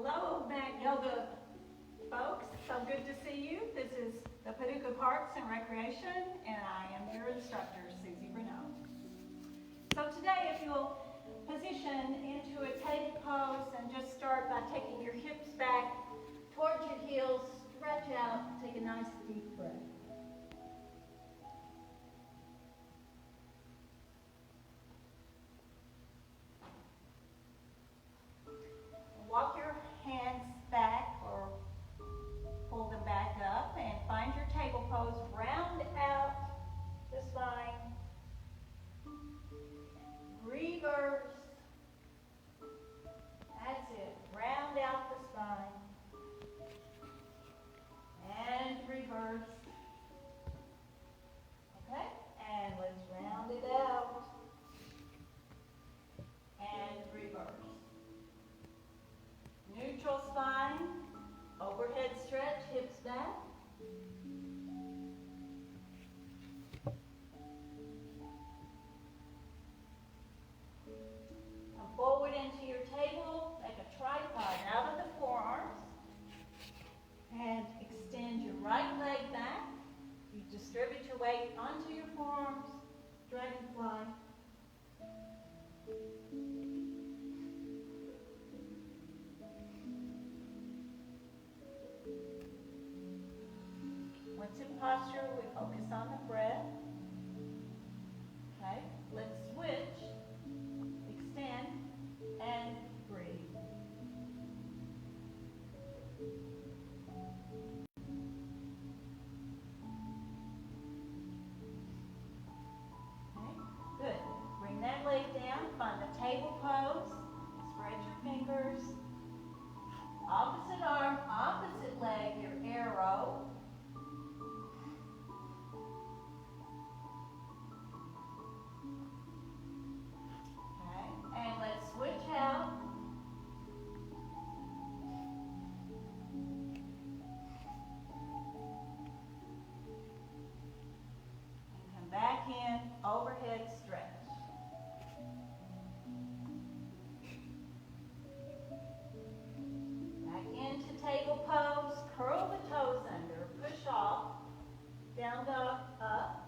Hello, Mat Yoga folks. So good to see you. This is the Paducah Parks and Recreation, and I am your instructor, Susie Renaud. So today, if you'll position into a table pose and just start by taking your hips back towards your heels, stretch out, take a nice deep breath. Walk your hands back or pull them back up and find your table pose. Round out the spine. Reverse. That's it. Round out the spine. And reverse. Okay? And let's round it out. And reverse. Neutral spine, overhead stretch, hips back. Come forward into your table, make a tripod out of the forearms. And extend your right leg back. You distribute your weight onto your forearms, dragonfly. Once in posture, we focus on the breath. Okay, let's switch, extend, and breathe. Okay, good. Bring that leg down, find the table pose, spread your fingers. Opposite arm, opposite leg, your arrow. And let's switch out. And come back in, overhead stretch. Back into table pose, curl the toes under, push off, down dog, up.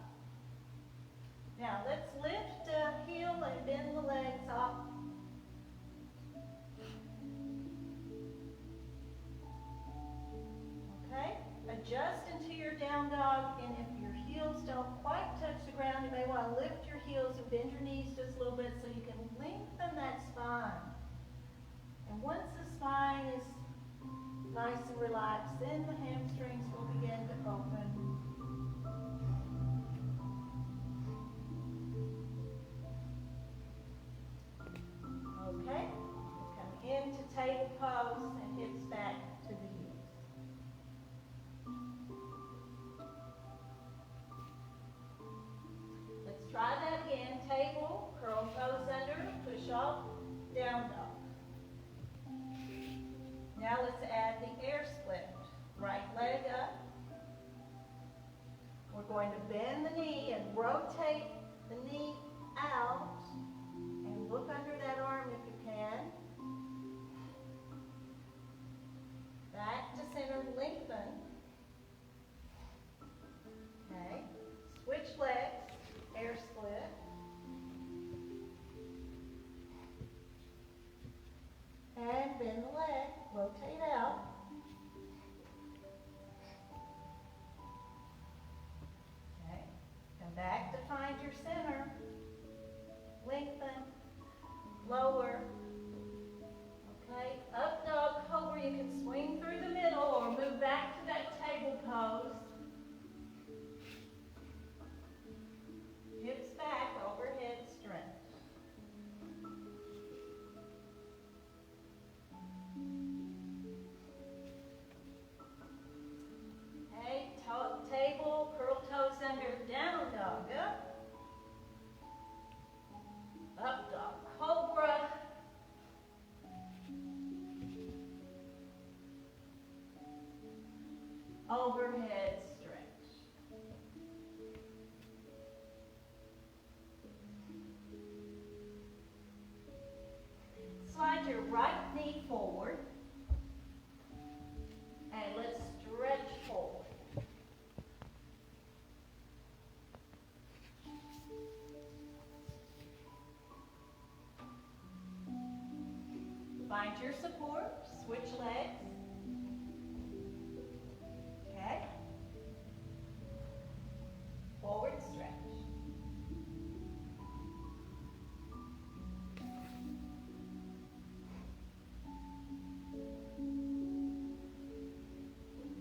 Now let's lift the heel and bend the legs up. Okay, adjust into your down dog, and if your heels don't quite touch the ground, you may want to lift your heels and bend your knees just a little bit so you can lengthen that spine. And once the spine is nice and relaxed, then the hamstrings will begin to open. Okay, come into table pose and hips back to the heels. Let's try that again. Table, curl toes under, push off, down dog. Now let's add the air split. Right leg up. We're going to bend the knee and rotate the knee out. And look under that arm if you can. Back to center, lengthen. Okay. Switch legs, air split. And bend the leg, rotate out. Okay. Come back to find your center. Lengthen. Lower. Okay, up dog cobra. You can swing through the middle or move back to that table pose. Hips back, overhead stretch. Okay, table, curl toes under, down dog, up. Up dog, cobra. Overhead stretch. Slide your right knee forward. Find your support, switch legs. Okay. Forward stretch.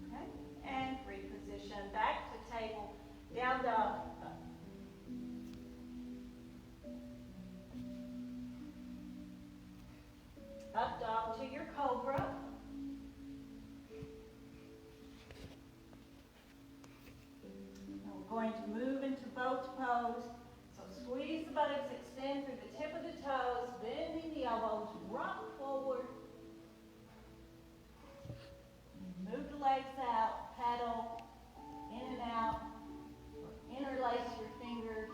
Okay. And reposition back to table, down dog. Up dog to your cobra. Now we're going to move into boat pose. So squeeze the buttocks, extend through the tip of the toes, bending the elbows, rock forward. Move the legs out, paddle in and out, or interlace your fingers.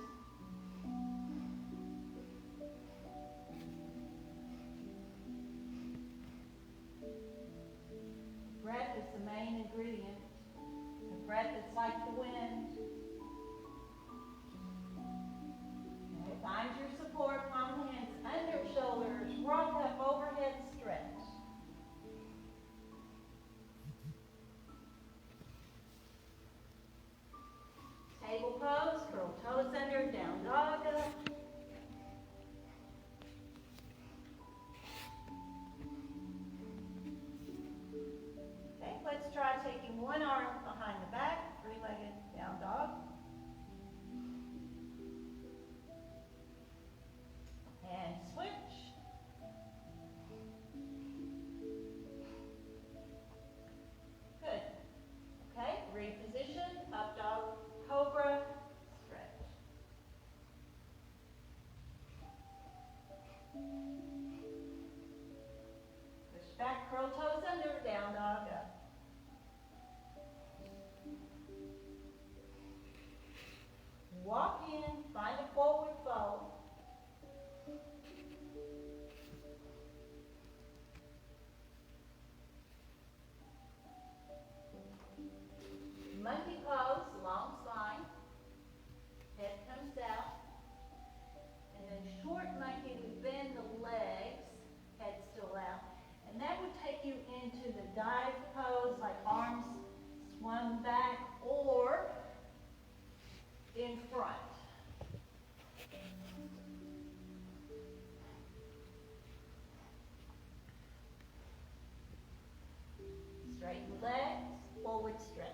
Breath is the main ingredient. The breath is like the wind. Okay, find your support, palm hands under shoulders, rock up, overhead stretch. Table pose, curl toes under, down dog. Okay, let's try taking one arm behind the back, three-legged down dog. And switch. Good. Okay, reposition, up dog, cobra, stretch. Push back, curl toes under, down dog, up. Walk in, find a forward fold. Monkey pose, long spine. Head comes out. And then short monkey, we bend the legs, head still out. And that would take you into the dive pose, like arms swung back or in front. Straighten the legs, forward stretch.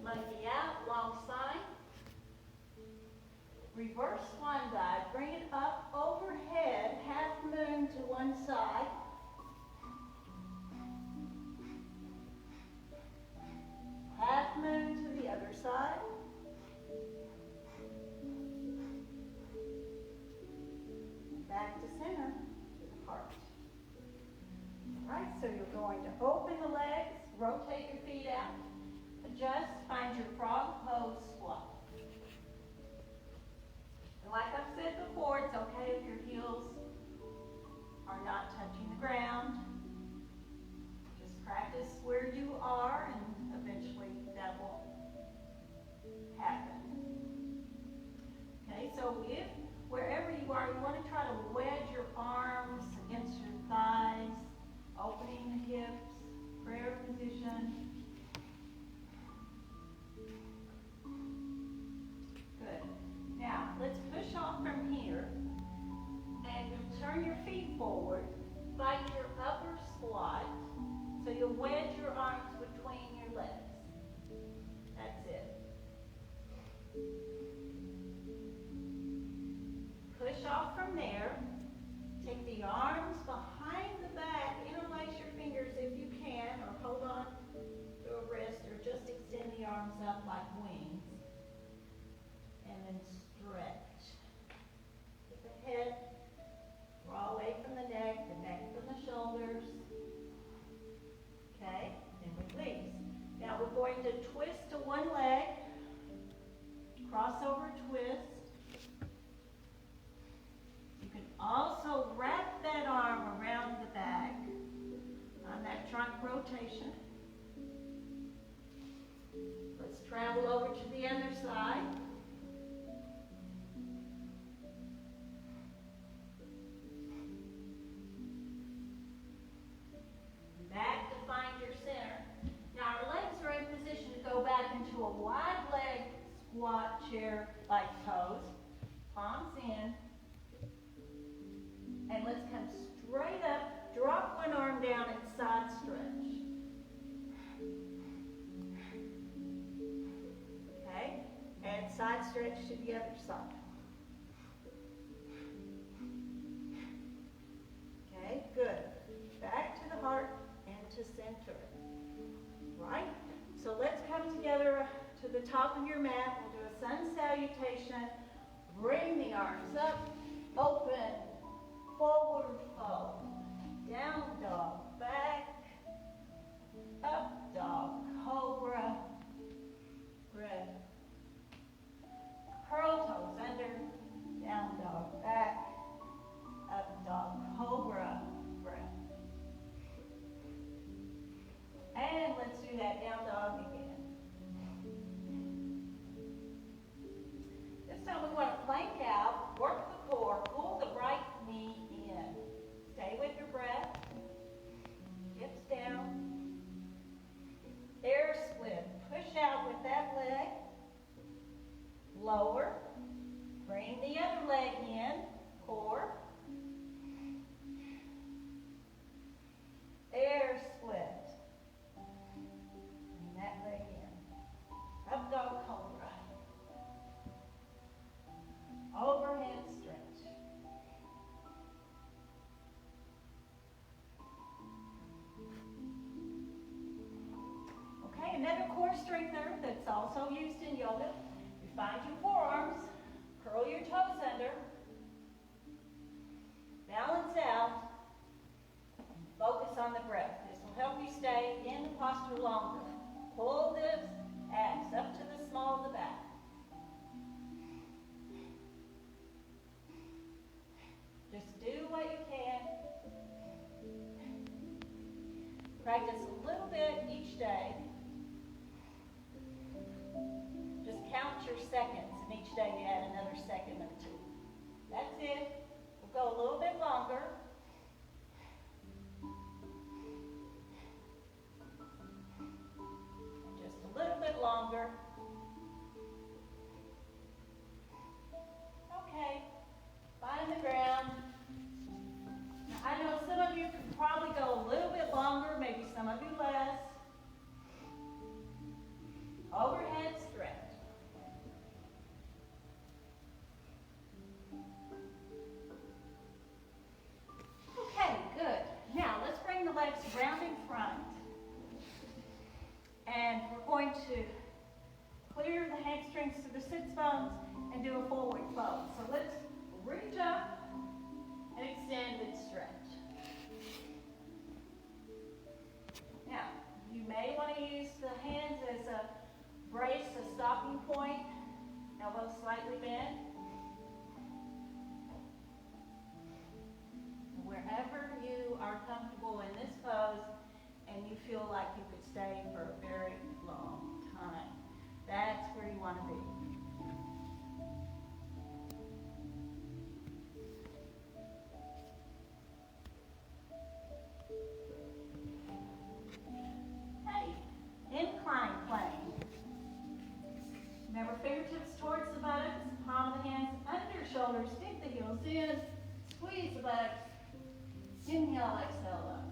Monkey out, long spine. Reverse swan dive, bring it up overhead, half moon to one side. Half moon to the other side. Back to center, to the heart. All right, so you're going to open the legs, rotate your feet out, adjust, find your frog pose squat. And like I've said before, it's okay if your heels are not touching the ground. Just practice where you are, and eventually that will happen. Okay, so if wherever you are, you want to try to wedge your arms against your thighs, opening the hips, prayer position. Good. Now, let's push off from here, and you'll turn your feet forward, find your upper squat, so you'll wedge your arms between your legs. That's it. Push off from there. Take the arms behind the back, interlace your fingers if you can, or hold on to a wrist, or just extend the arms up like wings. And then stretch. Keep the head, draw away from the neck from the shoulders. Okay, and release. Now we're going to twist to one leg, crossover twist. You can also wrap that arm around the back on that trunk rotation. Let's travel over to the other squat chair-like pose. Palms in. And let's come straight up. Drop one arm down and side stretch. Okay? And side stretch to the other side. Okay, good. Back to the heart and to center. Right? So let's come together to the top of your mat. We'll do a sun salutation. Bring the arms up, open, forward fold, down dog, back, up dog, cobra, breath. Curl toes under, down dog, back, up dog, cobra, breath. And let's do that down dog again. This time we want to plank out, work the core, pull the right knee in. Stay with your breath. Hips down. Air split. Push out with that leg. Lower. Bring the other leg in. Core. Air split. Bring that leg in. Up dog cobra. Overhead stretch. Okay, another core strengthener that's also used in yoga. You find your forearms, curl your toes under, balance out, focus on the breath. This will help you stay in the posture longer. Pull this axe up to the small of the back. Just do what you can. Practice a little bit each day. Just count your seconds, and each day you add another second or two. That's it. We'll go a little bit longer. Just a little bit longer. Okay. Find the ground. Now, I know some of you could probably go a little bit longer, maybe some of you less. Overhead stretch. Okay, good. Now let's bring the legs round in front. And we're going to clear the hamstrings to the sits bones and do a forward fold. So let's reach up and extend and stretch. Now, you may want to use the hands as a brace, a stopping point, elbows slightly bent. Wherever you are comfortable in this pose and you feel like you could stay for a very long time, that's where you want to be. Incline plane. Remember, fingertips towards the buttocks, palm of the hands under shoulders, stick the heels in, squeeze the buttocks, inhale, exhale up.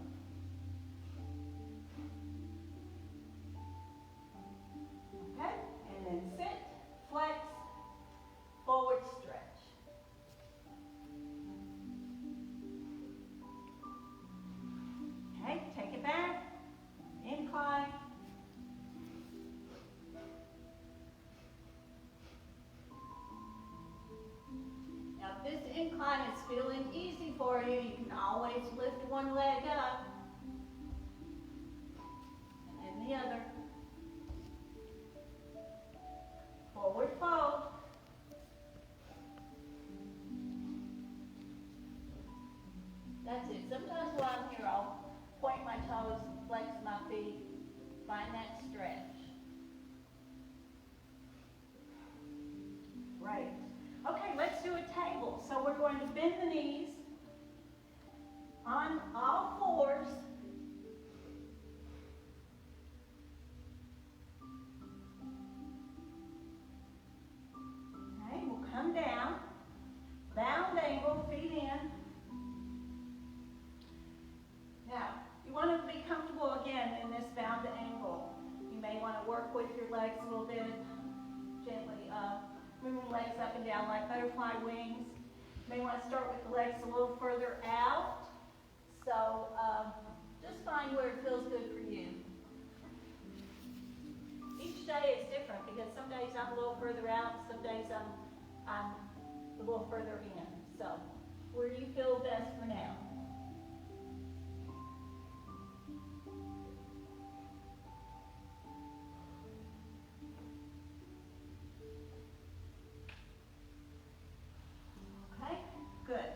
Okay, and then sit, flex, forward stretch. Okay, take it back, incline. If this incline is feeling easy for you, you can always lift one leg up and then the other. Forward fold. That's it. Sometimes while I'm here, I'll point my toes, flex my feet, find that stretch. Right. Okay, let's do a table. So we're going to bend the knees on all fours. up and down like butterfly wings. You may want to start with the legs a little further out. So just find where it feels good for you. Each day is different because some days I'm a little further out, some days I'm a little further in. So where you feel best for now. Okay, good.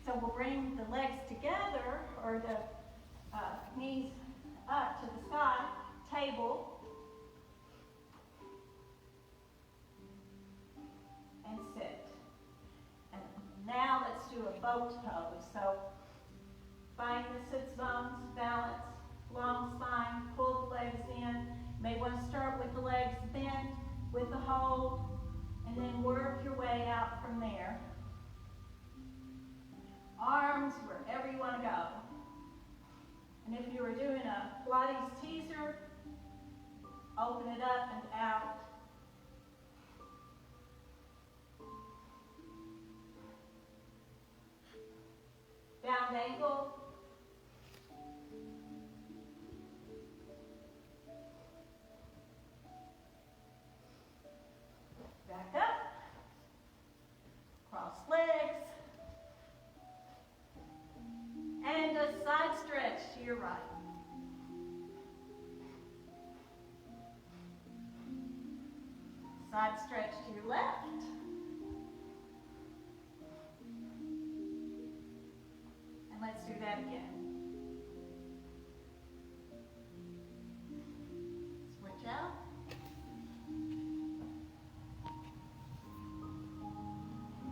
So we'll bring the legs together, or the knees up to the sky, table, and sit. And now let's do a boat pose. So find the sits bones, balance, long spine, pull the legs in. You may want to start with the legs bent with the hold, and then work your way out from there. Arms wherever you want to go. And if you were doing a Pilates teaser, open it up and out. Down angle. Back up. Cross legs. And a side stretch to your right. Side stretch to your left. And let's do that again. Switch out.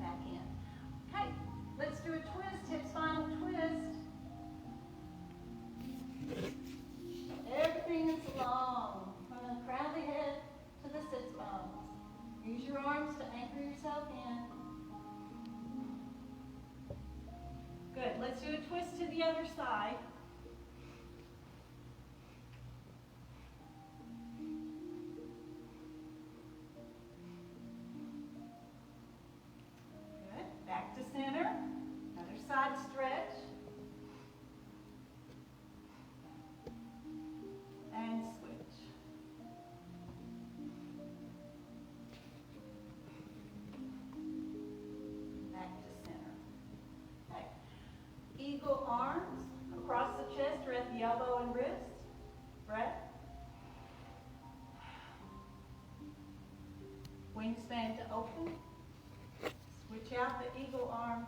Back in. Okay, let's do a twist, hip spinal twist. Everything is long, from the crown of the head to the sits bones. Use your arms to anchor yourself in. Good, let's do a twist to the other side. Good, back to center. Another side stretch. And switch. Back to center. Okay. Eagle arms across the chest or at the elbow and wrist. Breath. Wingspan to open. Switch out the eagle arm.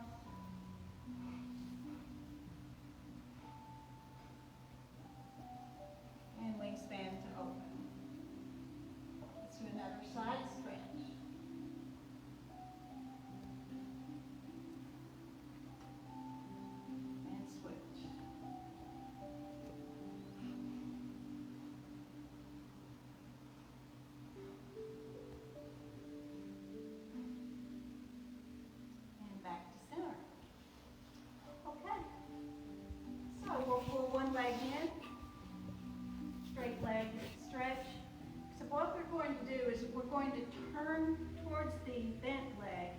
And wingspan to open. Let's do another side stretch. And switch. And back to center. Okay. So we'll pull one leg in. Straight leg stretch. So what we're going to do is we're going to turn towards the bent leg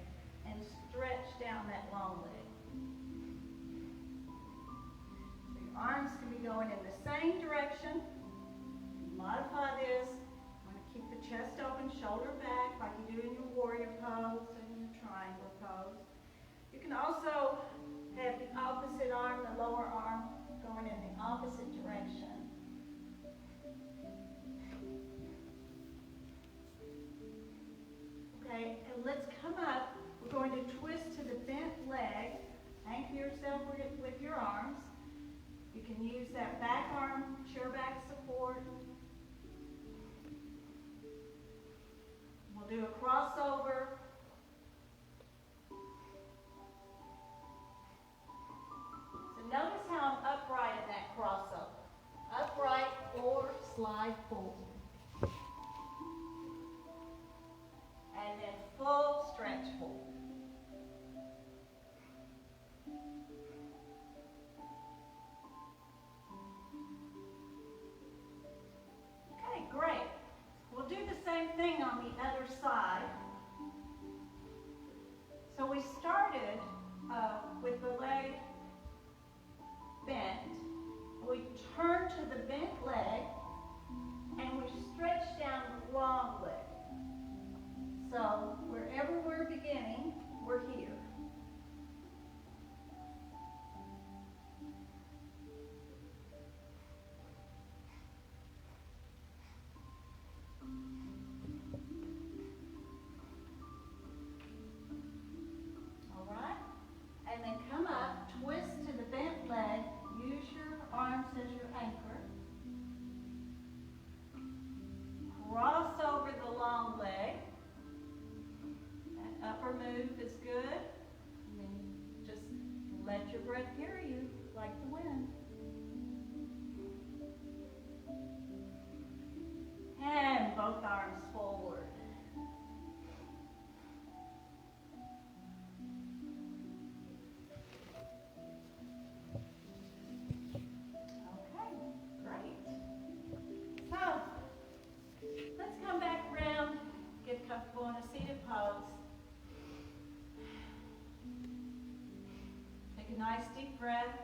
and stretch down that long leg. So your arms can be going in the same direction. Modify this. You want to keep the chest open, shoulder back, like you do in your warrior pose and your triangle pose. You can also have the opposite arm, the lower arm, going in the opposite direction. Okay, and let's come up. We're going to twist to the bent leg. Anchor yourself with your arms. You can use that back arm, chair back support. We'll do a crossover. So notice how I'm upright in that crossover. Upright or slide forward. And then full stretch forward. Okay, great. We'll do the same thing on the other side. So we started with the leg bent. We turn to the bent leg and we stretch down the long leg. So wherever we're beginning, we're here. All right? And then come up, twist to the bent leg, use your arms as your anchor. Cross over the long leg. That upper move is good. And then just let your breath carry you like the wind. And both arms forward. Okay, great. So, let's come back around, get comfortable in a seated pose. Take a nice deep breath.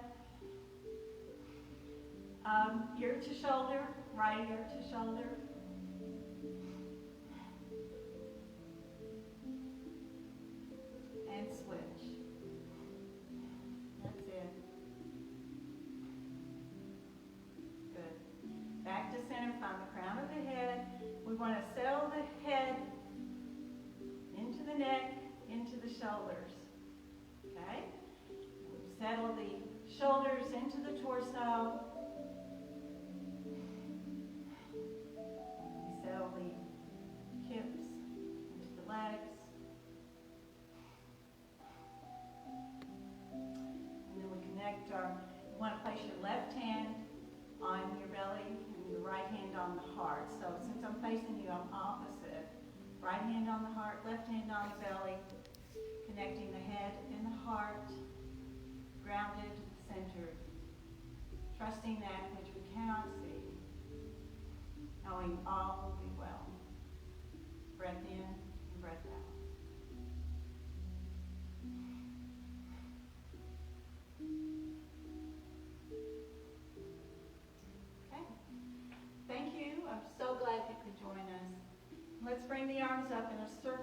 Ear to shoulder, right ear to shoulder. And switch. That's it. Good. Back to center, find the crown of the head. We want to settle the head into the neck, into the shoulders. Okay? Settle the shoulders into the torso. Settle the hips into the legs. And then we connect our, you want to place your left hand on your belly and your right hand on the heart. So since I'm facing you, I'm opposite. Right hand on the heart, left hand on the belly, connecting the head and the heart, grounded, centered, trusting that which we cannot see, knowing all will be well. Breath in and breath out. Okay. Thank you. I'm so glad you could join us. Let's bring the arms up in a circle.